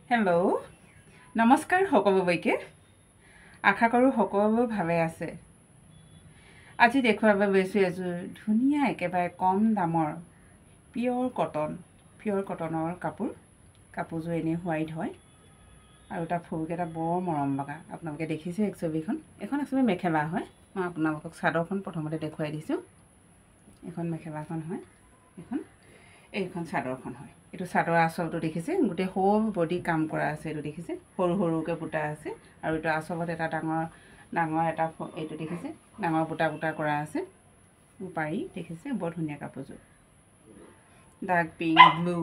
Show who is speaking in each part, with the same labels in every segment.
Speaker 1: hello' নমস্কাৰ সকলোলৈকে আশা কৰোঁ সকলো ভালে আছে আজি দেখুৱাব লৈছোঁ এযোৰ ধুনীয়া একেবাৰে কম দামৰ পিয়ৰ কটনৰ কাপোৰযোৰ এনেই হোৱাইট হয় আৰু তাৰ ফুলকেইটা বৰ মৰম লগা আপোনালোকে দেখিছে ছবিখন এখন আচলতে মেখেলা হয় মই আপোনালোকক চাদৰখন প্ৰথমতে দেখুৱাই দিছোঁ এখন মেখেলাখন হয় এইখন চাদৰখন হয় এইটো চাদৰ আঁচলটো দেখিছে গোটেই হোল বডি কাম কৰা আছে এইটো দেখিছে সৰু সৰুকৈ বুটা আছে আৰু এইটো আঁচলত এটা ডাঙৰ এটা এইটো দেখিছে ডাঙৰ বুটা কৰা আছে পাৰি দেখিছে বৰ ধুনীয়া কাপোৰযোৰ ডাৰ্ক পিংক ব্লু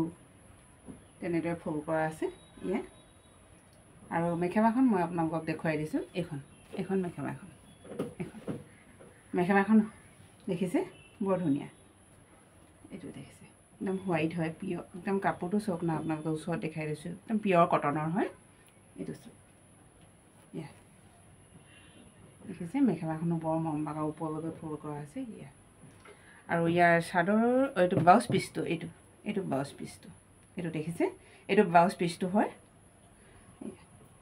Speaker 1: তেনেদৰে ফুল কৰা আছে ইয়াত আৰু মেখেলাখন মই আপোনালোকক দেখুৱাই দিছোঁ এইখন মেখেলাখন দেখিছে বৰ ধুনীয়া এইটো দেখিছে একদম হোৱাইট হয় পিয়ৰ একদম কাপোৰটো চাওক না আপোনালোকে ওচৰত দেখাই দিছোঁ একদম পিয়ৰ কটনৰ হয় এইটো চাওক দেখিছে মেখেলাখনো বৰ মৰম লগা ওপৰলৈকে ফুল কৰা আছে আৰু ইয়াৰ চাদৰৰ এইটো ব্লাউজ পিচটো এইটো ব্লাউজ পিচটো এইটো দেখিছে এইটো ব্লাউজ পিচটো হয়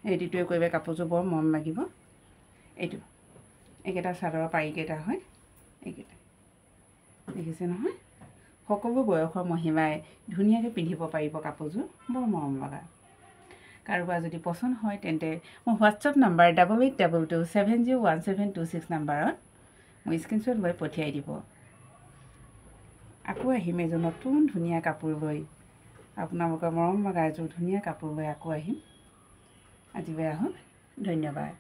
Speaker 1: এইটোৱে কৰিলে কাপোৰযোৰ বৰ মৰম লাগিব এইকেইটা চাদৰৰ পাৰিকেইটা হয় এইকেইটা দেখিছে নহয় সকলো বয়সৰ মহিলাই ধুনীয়াকৈ পিন্ধিব পাৰিব কাপোৰযোৰ বৰ মৰম লগা কাৰোবাৰ যদি পচন্দ হয় তেন্তে মোৰ হোৱাটছআপ নাম্বাৰ 8822701726 নাম্বাৰত মোৰ স্ক্ৰীনশ্বট লৈ পঠিয়াই দিব আকৌ আহিম এযোৰ নতুন ধুনীয়া কাপোৰ লৈ আপোনালোকৰ মৰম লগা এযোৰ ধুনীয়া কাপোৰ লৈ আকৌ আহিম আজিলৈ আহক ধন্যবাদ